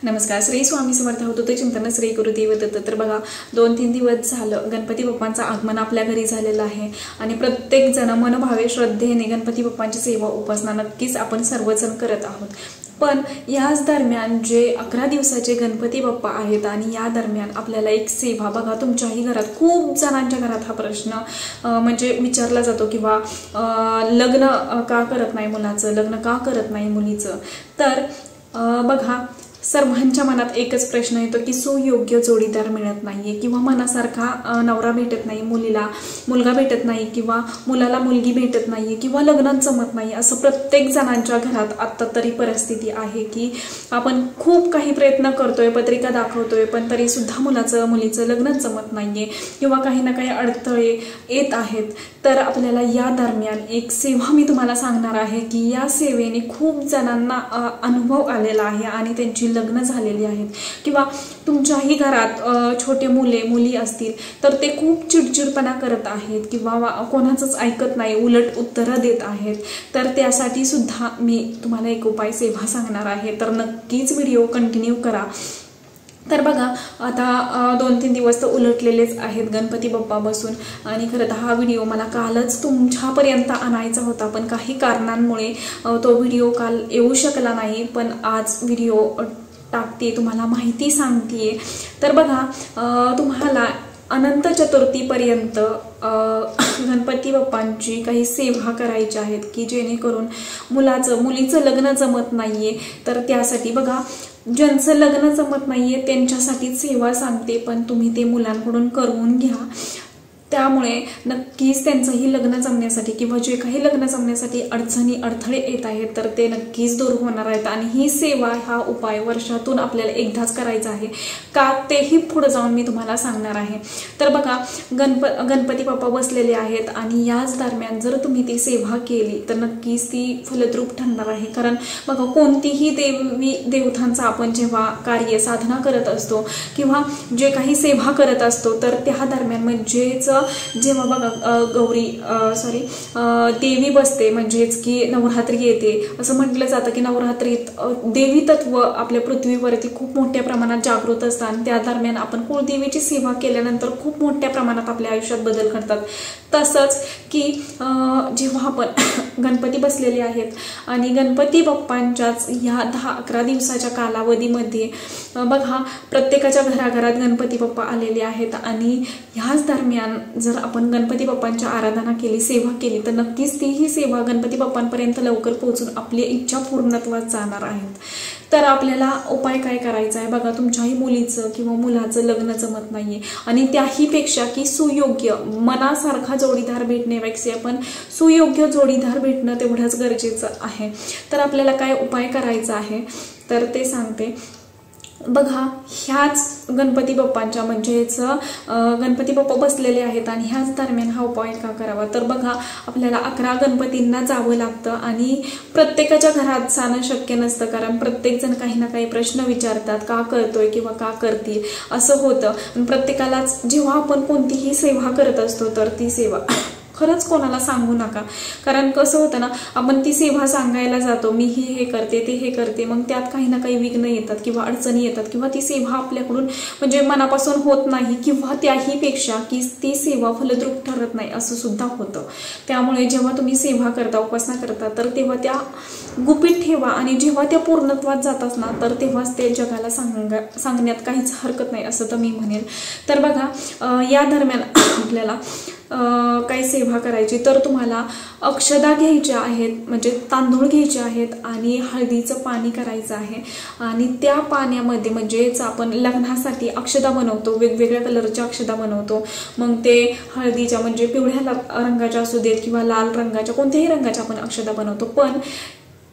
नमस्कार. श्री स्वामी समर्थ होतो चिंतन श्री गुरुदेव दत्त. तर बघा 2-3 दिवस झालं गणपती बाप्पांचं आगमन आपल्या घरी झालेलं आहे आणि प्रत्येक जण मनभावे श्रद्धेने गणपती बाप्पांची सेवा उपासना नक्कीच आपण सर्वजण करत आहोत. पण याच दरम्यान जे 11 दिवसाचे गणपती बाप्पा आहेत आणि या दरम्यान आपल्याला एक सेवा बघा तुमच्याही घरात खूप जणांच्या घरात हा प्रश्न म्हणजे विचारला जातो किंवा लग्न का करत नाही मुलाचं, लग्न का करत नाही मुलीचं. तर बघा सर्वांच्या मनात एकच प्रश्न येतो की सुयोग्य जोडीदार मिळत नाहीये किंवा मनासारखा नवरा भेटत नाही, मुलीला मुलगा भेटत नाही किंवा मुलाला मुलगी भेटत नाहीये किंवा लग्न जमत नाही. असं प्रत्येक जणांच्या घरात आता तरी परिस्थिती आहे की आपण खूप काही प्रयत्न करतोय, पत्रिका दाखवतोय, पण तरी सुद्धा मुलाचं मुलीचं लग्न जमत नाहीये किंवा काही ना काही अडथळे येत आहेत. तर आपल्याला या दरम्यान एक सेवा मी तुम्हाला सांगणार आहे की या सेवेने खूप जणांना अनुभव आलेला आहे आणि त्यांची लग्न झालेली आहेत किंवा तुमच्याही घरात छोटे मुली असतील तर ते खूप चिडचिडपणा करत आहेत किंवा कोणाचंच ऐकत नाही, उलट उत्तरं देत आहेत. तर त्यासाठी सुद्धा मी तुम्हाला एक उपाय सेवा सांगणार आहे. तर नक्कीच व्हिडिओ कंटिन्यू करा. तर बघा आता 2-3 दिवस तर उलटलेलेच आहेत गणपती बाप्पा बसून आणि खरं तर हा व्हिडिओ मला कालच तुमच्यापर्यंत आणायचा होता, पण काही कारणांमुळे तो व्हिडिओ काल येऊ शकला नाही. पण आज व्हिडिओ टाकते, तुम्हाला माहिती सांगते. तर बघा तुम्हाला अनंत चतुर्थीपर्यंत गणपती बाप्पांची काही सेवा करायची आहेत की जेणेकरून मुलीचं लग्न जमत नाहीये. तर त्यासाठी बघा ज्यांचं लग्न जमत नाहीये त्यांच्यासाठी सेवा सांगते, पण तुम्ही ते मुलांकडून करून घ्या. त्यामुळे नक्कीच त्यांचंही लग्न जमण्यासाठी किंवा जे काही लग्न जमण्यासाठी अडथळे येत आहेत तर ते नक्कीच दूर होणार आहेत. आणि ही सेवा, हा उपाय वर्षातून आपल्याला एकदाच करायचा आहे का तेही पुढे जाऊन मी तुम्हाला सांगणार आहे. तर बघा गणपती बाप्पा बसलेले आहेत आणि याच दरम्यान जर तुम्ही ती सेवा केली तर नक्कीच ती फलद्रूप ठरणार आहे. कारण बघा कोणतीही देवी देवतांचा आपण जेव्हा कार्य साधना करत असतो किंवा जे काही सेवा करत असतो तर त्या दरम्यान म्हणजेच जेव्हा बघा देवी बसते म्हणजेच की नवरात्री येते, असं म्हटलं जातं की नवरात्रीत देवी तत्व आपल्या पृथ्वीवरती खूप मोठ्या प्रमाणात जागृत असतात. त्या दरम्यान आपण कुळदेवीची सेवा केल्यानंतर खूप मोठ्या प्रमाणात आपल्या आयुष्यात बदल घडतात. तसंच की जेव्हा आपण गणपती बसलेले आहेत आणि गणपती बाप्पांच्याच ह्या 10-11 दिवसाच्या कालावधीमध्ये बघा प्रत्येकाच्या घराघरात गणपती बाप्पा आलेले आहेत आणि ह्याच दरम्यान जर आपण गणपती बाप्पांची आराधना केली, सेवा केली तर नक्कीच तीही सेवा गणपती बाप्पांपर्यंत लवकर पोहोचून आपली इच्छा पूर्णत्वात जाणार आहेत. तर आपल्याला उपाय काय करायचा आहे बघा, तुमच्याही मुलीचं किंवा मुलाचं लग्न जमत नाहीये आणि त्याहीपेक्षा की सुयोग्य मनासारखा जोडीदार भेटण्यापेक्षा पण सुयोग्य जोडीदार भेटणं तेवढंच गरजेचं आहे. तर आपल्याला काय उपाय करायचा आहे तर ते सांगते. बघा ह्याच गणपती बाप्पांच्या म्हणजेच गणपती बाप्पा बसलेले आहेत आणि ह्याच दरम्यान हा उपाय का करावा. तर बघा आपल्याला 11 गणपतींना जावं लागतं आणि प्रत्येकाच्या घरात जाणं शक्य नसतं, कारण प्रत्येक जण काही ना काही प्रश्न विचारतात, का करतोय किंवा का करते असं होतं. प्रत्येकालाच जेव्हा आपण कोणतीही सेवा करत असतो तर ती सेवा खरंच कोणाला सांगू नका. कारण कसं होतं ना, आपण ती सेवा सांगायला जातो, मी हे करते ते हे करते, मग त्यात काही ना काही विघ्न येतात किंवा अडचणी येतात किंवा ती सेवा आपल्याकडून म्हणजे मनापासून होत नाही किंवा त्याहीपेक्षा की ती सेवा फलद्रूप ठरत नाही असं सुद्धा होतं. त्यामुळे जेव्हा तुम्ही सेवा करता, उपासना करता तर तेव्हा त्या गुपित ठेवा आणि जेव्हा त्या पूर्णत्वात जातात ना तर तेव्हाच ते जगाला सांगण्यात काहीच हरकत नाही असं तर मी म्हणेन. तर बघा या दरम्यान आपल्याला काही सेवा करायची तर तुम्हाला अक्षदा घ्यायच्या आहेत, म्हणजे तांदूळ घ्यायचे आहेत आणि हळदीचं पाणी करायचं आहे आणि त्या पाण्यामध्ये म्हणजेच आपण लग्नासाठी अक्षदा बनवतो, वेगवेगळ्या कलरच्या अक्षदा बनवतो. मग ते हळदीच्या म्हणजे पिवळ्या रंगाच्या असू देत किंवा लाल रंगाच्या, कोणत्याही रंगाच्या आपण अक्षदा बनवतो. पण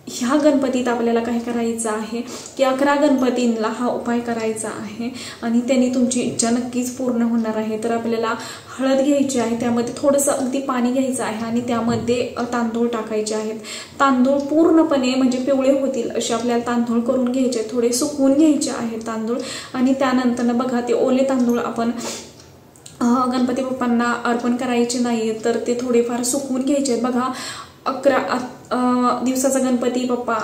ह्या गणपतीत आपल्याला काय करायचं आहे की 11 गणपतींना हा उपाय करायचा आहे आणि त्यांनी तुमची इच्छा नक्कीच पूर्ण होणार आहे. तर आपल्याला हळद घ्यायची आहे, त्यामध्ये थोडंसं अगदी पाणी घ्यायचं आहे आणि त्यामध्ये तांदूळ टाकायचे आहेत. तांदूळ पूर्णपणे म्हणजे पिवळे होतील असे आपल्याला तांदूळ करून घ्यायचे, थोडे सुकवून घ्यायचे आहेत तांदूळ आणि त्यानंतर बघा ते ओले तांदूळ आपण गणपती बाप्पांना अर्पण करायचे नाही तर ते थोडेफार सुकवून घ्यायचे. बघा दिवसाचा गणपती बाप्पा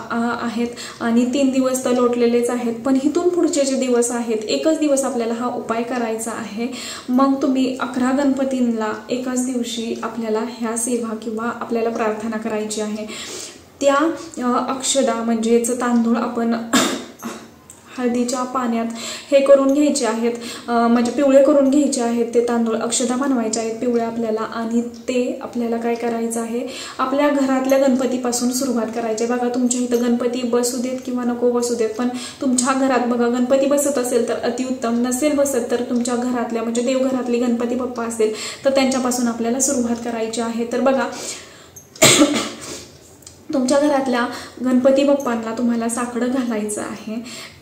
आहेत आणि 3 दिवस तर लोटलेलेच आहेत, पण इथून पुढचे जे दिवस आहेत एकच दिवस आपल्याला हा उपाय करायचा आहे। मग तुम्ही 11 गणपतींना एकाच दिवशी आपल्याला ह्या सेवा किंवा आपल्याला प्रार्थना करायची आहे। त्या अक्षदा म्हणजेच तांदूळ आपण हळदीच्या पाण्यात हे करून घ्यायचे आहेत, म्हणजे पिवळे करून घ्यायचे आहेत ते तांदूळ, अक्षदा बनवायचे आहेत पिवळ्या आपल्याला, आणि ते आपल्याला काय करायचं आहे, आपल्या घरातल्या गणपतीपासून सुरुवात करायची। बघा तुमच्या इथं गणपती बसू देत किंवा नको बसू देत, पण तुमच्या घरात बघा गणपती बसत असेल तर अतिउत्तम, नसेल बसत तर तुमच्या घरातल्या म्हणजे देवघरातली गणपती बाप्पा असेल तर त्यांच्यापासून आपल्याला सुरुवात करायची आहे। तर बघा तुमच्या घरातल्या गणपती बाप्पांना तुम्हाला साकडं घालायचं आहे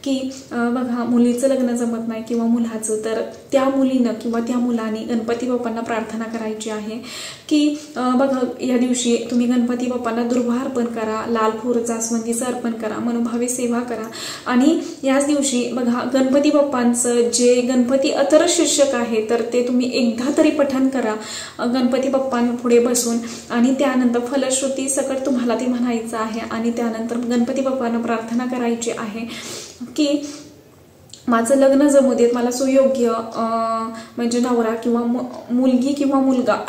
की बघा मुलीचं लग्न जमत नाही किंवा मुलाचं, तर त्या मुलीनं किंवा त्या मुलाने गणपती बाप्पांना प्रार्थना करायची आहे की बघा या दिवशी तुम्ही गणपती बाप्पांना दुर्वा अर्पण करा, लाल फूल जास्वंदीचं अर्पण करा, मनोभावे सेवा करा। आणि याच दिवशी बघा गणपती बाप्पांचं जे गणपती अथर्व शीर्षक आहे तर ते तुम्ही एकदा तरी पठण करा गणपती बाप्पांपुढे बसून, आणि त्यानंतर फलश्रुती सकट तुम्हाला ते म्हणायचं आहे। आणि त्यानंतर गणपती बाप्पांना प्रार्थना करायची आहे की माझं लग्न जमू देत, मला सुयोग्य म्हणजे नवरा किंवा मुलगी किंवा मुलगा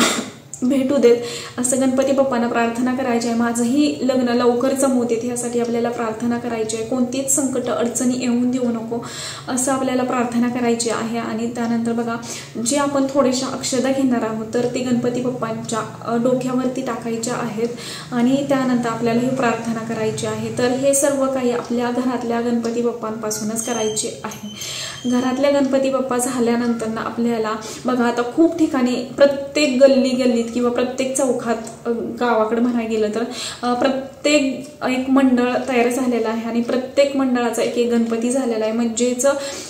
भेटू देत, असं गणपती बाप्पांना प्रार्थना करायची आहे। माझंही लग्न लवकर जमू देत यासाठी आपल्याला प्रार्थना करायची आहे, कोणतीच संकट अडचणी येऊन देऊ नको असं आपल्याला प्रार्थना करायची आहे। आणि त्यानंतर बघा जे आपण थोडेशा अक्षदा घेणार आहोत तर ते गणपती बाप्पांच्या डोक्यावरती टाकायच्या आहेत आणि त्यानंतर आपल्याला ही प्रार्थना करायची आहे। तर हे सर्व काही आपल्या घरातल्या गणपती बाप्पांपासूनच करायचे आहे। घरातल्या गणपती बाप्पा झाल्यानंतर आपल्याला बघा आता खूप ठिकाणी प्रत्येक गल्लीत किंवा प्रत्येक चौकात गावाकडे म्हणायला गेलं तर प्रत्येक एक मंडळ तयार झालेलं आहे आणि प्रत्येक मंडळाचा एक एक गणपती झालेला आहे। म्हणजेच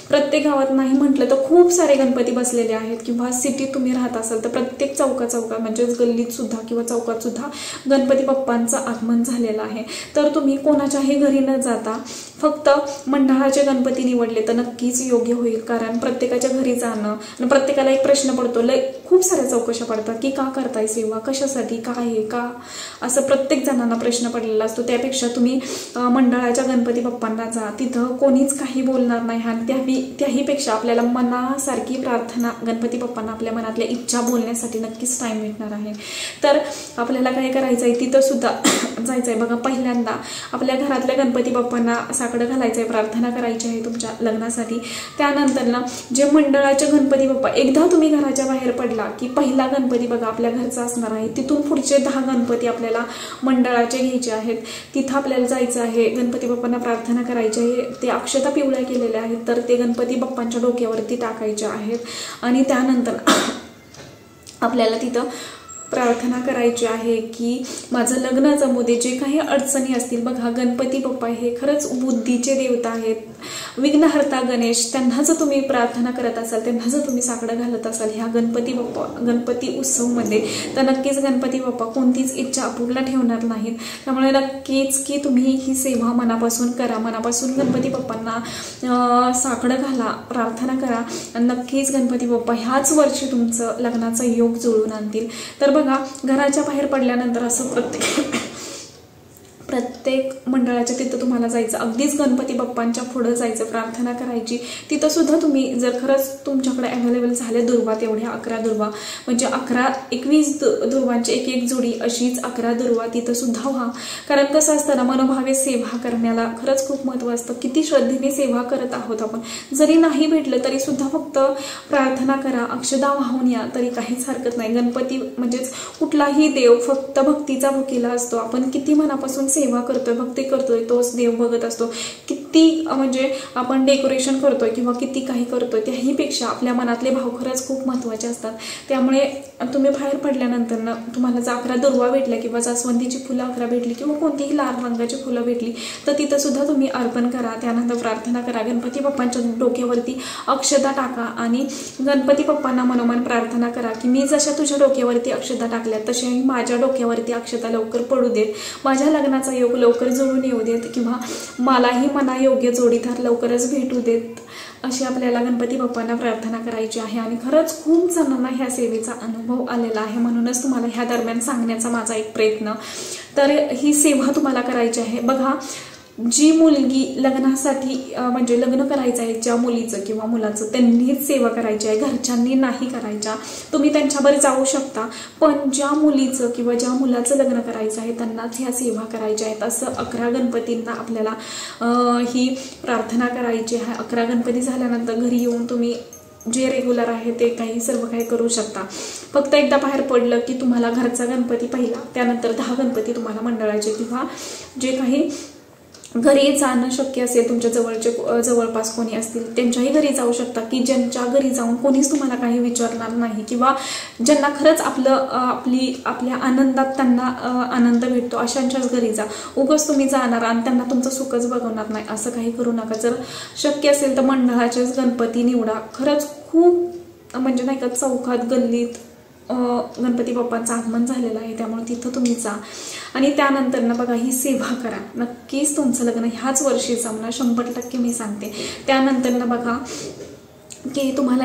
प्रत्येक गावात नाही म्हटलं तर खूप सारे गणपती बसलेले आहेत, किंवा सिटीत तुम्ही राहत असाल तर प्रत्येक चौकात म्हणजेच गल्लीत सुद्धा किंवा चौकात सुद्धा गणपती बाप्पांचं आगमन झालेलं आहे। तर तुम्ही कोणाच्याही घरी न जाता फक्त मंडळाचे गणपती निवडले तर नक्कीच योग्य होईल, कारण प्रत्येकाच्या घरी जाणं आणि प्रत्येकाला एक प्रश्न पडतो, खूप साऱ्या चौकशा पडतात की का करताय सेवा, कशासाठी, काय आहे, का, असं प्रत्येक जणांना प्रश्न पडलेला असतो। त्यापेक्षा तुम्ही मंडळाच्या गणपती बाप्पांना जा, तिथं कोणीच काही बोलणार नाही आणि त्याहीपेक्षा आपल्याला मनासारखी प्रार्थना गणपती बाप्पांना आपल्या मनातल्या इच्छा बोलण्यासाठी नक्कीच टाइम भेटणार आहे। तर आपल्याला काय करायचं आहे, तिथं सुद्धा जायचं आहे। बघा पहिल्यांदा आपल्या घरातल्या गणपती बाप्पांना साकडं घालायचं आहे, प्रार्थना करायची आहे तुमच्या लग्नासाठी। त्यानंतर ना जे मंडळाचे गणपती बाप्पा, एकदा तुम्ही घराच्या बाहेर पडला की पहिला गणपती बघा आपल्या घरचा असणार आहे, तिथून पुढचे 10 गणपती आपल्याला मंडळाचे घ्यायचे आहेत, तिथं आपल्याला जायचं आहे, गणपती बाप्पांना प्रार्थना करायची आहे। ते अक्षता पिवळ्या केलेल्या आहेत तर ते गणपती बाप्पांच्या डोक्यावरती टाकायचे आहेत आणि त्यानंतर आपल्याला तिथं प्रार्थना करायची आहे की माझं लग्न जमू दे, जे काही अडचणी असतील। बघा गणपती बाप्पा हे खरंच बुद्धीचे देवता आहेत, विघ्नहर्ता गणेश, त्यांना जर तुम्ही प्रार्थना करत असाल, त्यांना जर तुम्ही साकडं घालत असाल ह्या गणपती उत्सवमध्ये, तर नक्कीच गणपती बाप्पा कोणतीच इच्छा अपूर्ण ठेवणार नाहीत। त्यामुळे नक्कीच की तुम्ही ही सेवा मनापासून करा, मनापासून गणपती बाप्पांना साकडं घाला, प्रार्थना करा, आणि नक्कीच गणपती बाप्पा ह्याच वर्षी तुमचं लग्नाचा योग जुळून आणतील। तर बघा घराच्या बाहेर पडल्यानंतर असं प्रत्येक मंडळाच्या तिथं तुम्हाला जायचं, अगदीच गणपती बाप्पांच्या पुढे जायचं, प्रार्थना करायची। तिथं सुद्धा तुम्ही जर खरंच तुमच्याकडे अवेलेबल झाले दुर्वा, तेवढ्या 11 दुर्वा, म्हणजे 21 दुर्वांची एक एक जोडी, अशीच 11 दुर्वा तिथं सुद्धा व्हा। कारण कसं असतं ना, मनोभावे सेवा करण्याला खरंच खूप महत्व असतं, किती श्रद्धेने सेवा करत आहोत आपण। जरी नाही भेटलं तरी सुद्धा फक्त प्रार्थना करा, अक्षदा वाहून या, तरी काहीच हरकत नाही। गणपती म्हणजेच कुठलाही देव फक्त भक्तीचा भुकेला असतो। आपण किती मनापासून सेवा करतोय, भक्ती करतोय, तोच देव बघत असतो। किती म्हणजे आपण डेकोरेशन करतोय किंवा किती काही करतोय, त्याहीपेक्षा आपल्या मनातले भाव खरंच खूप महत्वाचे असतात। त्यामुळे तुम्ही बाहेर पडल्यानंतर ना तुम्हाला जर 11 दुर्वा भेटल्या किंवा जास्वंदीची फुलं 11 भेटली किंवा कोणतीही लाल रंगाची फुलं भेटली तर तिथं सुद्धा तुम्ही अर्पण करा, त्यानंतर प्रार्थना करा, गणपती बाप्पांच्या डोक्यावरती अक्षदा टाका आणि गणपती बाप्पांना मनोमन प्रार्थना करा की मी जशा तुझ्या डोक्यावरती अक्षदा टाकल्या तशाही माझ्या डोक्यावरती अक्षदा लवकर पडू देत, माझ्या लग्नाचा लग्नाचा योग लवकर जुळून येऊ देत किंवा मलाही मनायोग्य जोडीदार लवकरच भेटू देत, अशी आपल्याला गणपती बाप्पांना प्रार्थना करायची आहे। आणि खरंच खूप जणांना ह्या सेवेचा अनुभव आलेला आहे, म्हणूनच तुम्हाला ह्या दरम्यान सांगण्याचा माझा एक प्रयत्न। तर ही सेवा तुम्हाला करायची आहे। बघा, जी मुलगी लग्नासाठी म्हणजे लग्न करायचं आहे ज्या मुलीचं किंवा मुलाचं, त्यांनीच सेवा करायची आहे, घरच्यांनी नाही करायच्या। तुम्ही त्यांच्यावर जाऊ शकता, पण ज्या मुलीचं किंवा ज्या मुलाचं लग्न करायचं आहे त्यांनाच ह्या सेवा करायच्या आहेत। असं 11 गणपतींना आपल्याला ही प्रार्थना करायची आहे। 11 गणपती झाल्यानंतर घरी येऊन तुम्ही जे रेग्युलर आहे ते सर्व काही करू शकता। फक्त एकदा बाहेर पडलं की तुम्हाला घरचा गणपती पहिला, त्यानंतर 10 गणपती तुम्हाला मंडळाचे किंवा जे काही घरी जाणं शक्य असेल, तुमच्या जवळपास कोणी असतील त्यांच्याही घरी जाऊ शकता, की ज्यांच्या घरी जाऊन कोणीच तुम्हाला काही विचारणार नाही किंवा ज्यांना खरंच आपल्या आनंदात त्यांना आनंद भेटतो अशांच्याच घरी जा। उगाच तुम्ही जाणार आणि त्यांना तुमचं सुखच बघवणार नाही, असं काही करू नका। जर शक्य असेल तर मंडळाचेच गणपती निवडा। खरंच खूप म्हणजे नाही का, चौकात गल्लीत गणपती बाप्पांचं आगमन झालेलं आहे, त्यामुळे तिथं तुम्ही जा आणि त्यानंतर ना बघा ही सेवा करा। नक्कीच तुमचं लग्न ह्याच वर्षी जमणार, 100% मी सांगते। त्यानंतर ना बघा की तुम्हाला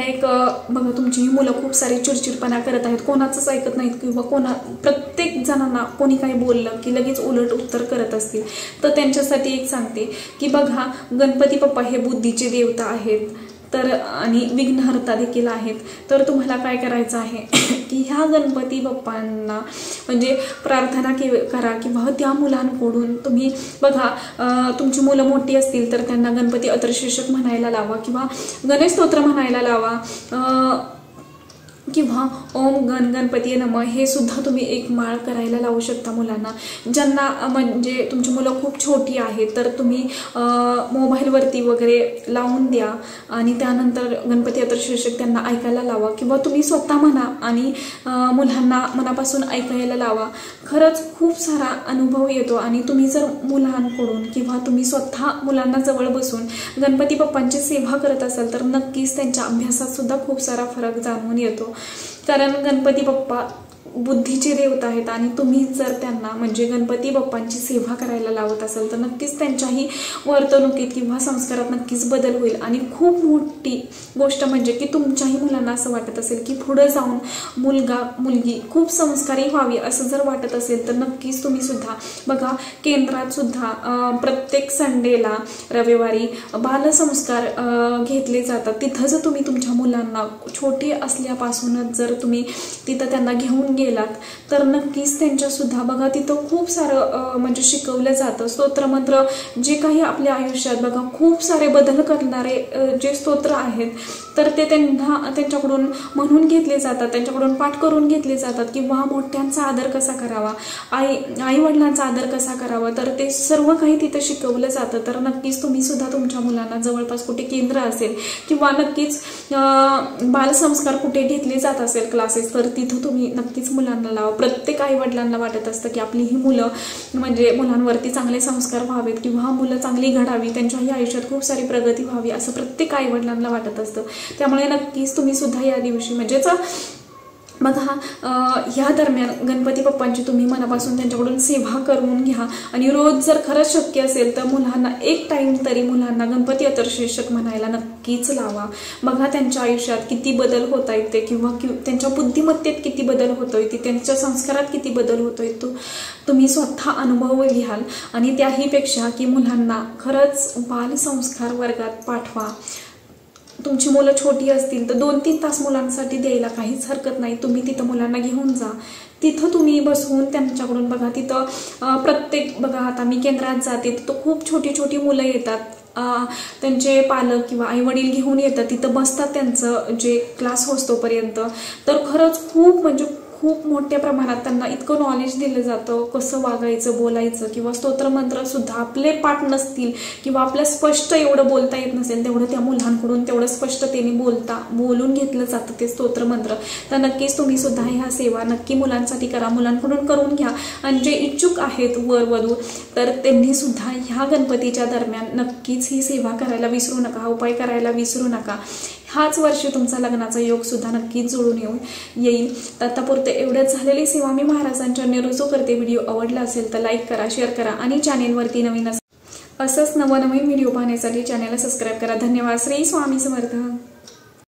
बघा तुमची ही मुलं खूप सारी चिडचिडपणा करत आहेत, कोणाचंच ऐकत नाहीत किंवा प्रत्येक जणांना कोणी काही बोललं की लगेच उलट उत्तर करत असतील, तर त्यांच्यासाठी एक सांगते की बघा गणपती बाप्पा हे बुद्धीचे देवता आहेत, तर आणि विघ्नहर्ता देखील आहेत। तर तुम्हाला काय करायचं आहे की ह्या गणपती बाप्पांना म्हणजे प्रार्थना करा किंवा त्या मुलांकडून तुम्ही बघा तुमची मुलं मोठी असतील तर त्यांना गणपती अथर्वशीर्षक म्हणायला लावा किंवा गणेश स्तोत्र म्हणायला लावा किंवा ओम गणपती नमः हे सुद्धा तुम्ही एक माळ करायला लावू शकता मुलांना। ज्यांना म्हणजे तुमची मुलं खूप छोटी आहेत तर तुम्ही मोबाईलवरती वगैरे लावून द्या आणि त्यानंतर गणपती अथर्वशीर्षक त्यांना ऐकायला लावा किंवा तुम्ही स्वतः म्हणा आणि मुलांना मनापासून ऐकायला लावा। खरंच खूप सारा अनुभव येतो आणि तुम्ही जर मुलांकडून किंवा तुम्ही स्वतः मुलांना जवळ बसून गणपती बाप्पांची सेवा करत असाल तर नक्कीच त्यांच्या अभ्यासात सुद्धा खूप सारा फरक जाणून येतो, कारण गणपती बाप्पा बुद्धीचे देवता आहेत आणि तुम्ही जर त्यांना म्हणजे गणपती बाप्पांची सेवा करायला लावत असाल तर नक्कीच त्यांच्याही वर्तणुकीत किंवा संस्कारात नक्कीच बदल होईल। आणि खूप मोठी गोष्ट म्हणजे की तुमच्याही मुलांना असं वाटत असेल की पुढे जाऊन मुलगा मुलगी खूप संस्कारी व्हावी असं जर वाटत असेल तर नक्कीच तुम्ही सुद्धा बघा केंद्रात सुद्धा प्रत्येक संडेला रविवारी बालसंस्कार घेतले जातात। तिथं जर तुम्ही तुमच्या मुलांना छोटी असल्यापासूनच जर तुम्ही तिथं त्यांना घेऊन गेलात तर नक्कीच त्यांच्या सुद्धा बघा तिथं खूप सारं म्हणजे शिकवलं जातं। स्तोत्रमंत्र जे काही आपल्या आयुष्यात बघा खूप सारे बदल करणारे जे स्तोत्र आहेत तर ते त्यांच्याकडून म्हणून घेतले जातात, त्यांच्याकडून पाठ करून घेतले जातात किंवा मोठ्यांचा आदर कसा करावा, आई वडिलांचा आदर कसा करावा, तर ते सर्व काही तिथं शिकवलं जातं। तर नक्कीच तुम्ही सुद्धा तुमच्या मुलांना जवळपास कुठे केंद्र असेल किंवा नक्कीच बालसंस्कार कुठे घेतले जात असेल क्लासेस तर तिथं तुम्ही नक्कीच मुलांना लावा। प्रत्येक आई वडिलांना वाटत असतं की आपली ही मुलं म्हणजे मुलांवरती चांगले संस्कार व्हावेत किंवा मुलं चांगली घडावी, त्यांच्याही आयुष्यात खूप सारी प्रगती व्हावी असं प्रत्येक आई वडिलांना वाटत असतं। त्यामुळे नक्कीच तुम्ही सुद्धा या दिवशी म्हणजेच बघा ह्या दरम्यान गणपती बाप्पांची तुम्ही मनापासून त्यांच्याकडून सेवा करून घ्या आणि रोज जर खरंच शक्य असेल तर मुलांना एक टाइम तरी मुलांना गणपती अथर्वशीर्षक म्हणायला नक्कीच लावा। बघा त्यांच्या आयुष्यात किती बदल होत आहेत ते किंवा त्यांच्या बुद्धिमत्तेत किती बदल होतोय, ती त्यांच्या संस्कारात किती बदल होतोय तो तुम्ही स्वतः अनुभव घ्याल। आणि त्याहीपेक्षा की मुलांना खरंच बालसंस्कार वर्गात पाठवा। तुमची मुलं छोटी असतील तर 2-3 तास मुलांसाठी द्यायला काहीच हरकत नाही, तुम्ही तिथं मुलांना घेऊन जा, तिथं तुम्ही बसवून त्यांच्याकडून बघा तिथं प्रत्येक बघा आता मी केंद्रात जाते तिथं खूप छोटी छोटी मुलं येतात, त्यांचे पालक किंवा आई वडील घेऊन येतात, तिथं बसतात त्यांचं जे क्लास होतोपर्यंत। तर खरंच खूप म्हणजे खूप मोठ्या प्रमाणात त्यांना इतकं नॉलेज दिलं जातं कसं वागायचं बोलायचं किंवा स्तोत्रमंत्र सुद्धा आपले पाठ नसतील किंवा आपल्या स्पष्ट एवढं बोलता येत नसेल तेवढं त्या मुलांकडून तेवढं स्पष्टतेने बोलून घेतलं जातं ते स्तोत्रमंत्र। तर नक्कीच तुम्ही सुद्धा ह्या सेवा नक्की मुलांसाठी करा, मुलांकडून करून घ्या आणि जे इच्छुक आहेत वरवधू तर त्यांनी सुद्धा ह्या गणपतीच्या दरम्यान नक्कीच ही सेवा करायला विसरू नका, हा उपाय करायला विसरू नका। हाच वर्षी तुमचा लग्नाचा योग सुद्धा नक्कीच जुळून येईल. तर आतापुरते एवढंच झालेली सेवा मी महाराजांच्या रुजू करते. व्हिडिओ आवडला असेल तर लाईक करा, शेअर करा आणि चॅनेलवरती नवीन असंच नवनवीन व्हिडिओ पाहण्यासाठी चॅनेलला सबस्क्राईब करा. धन्यवाद. श्री स्वामी समर्थ.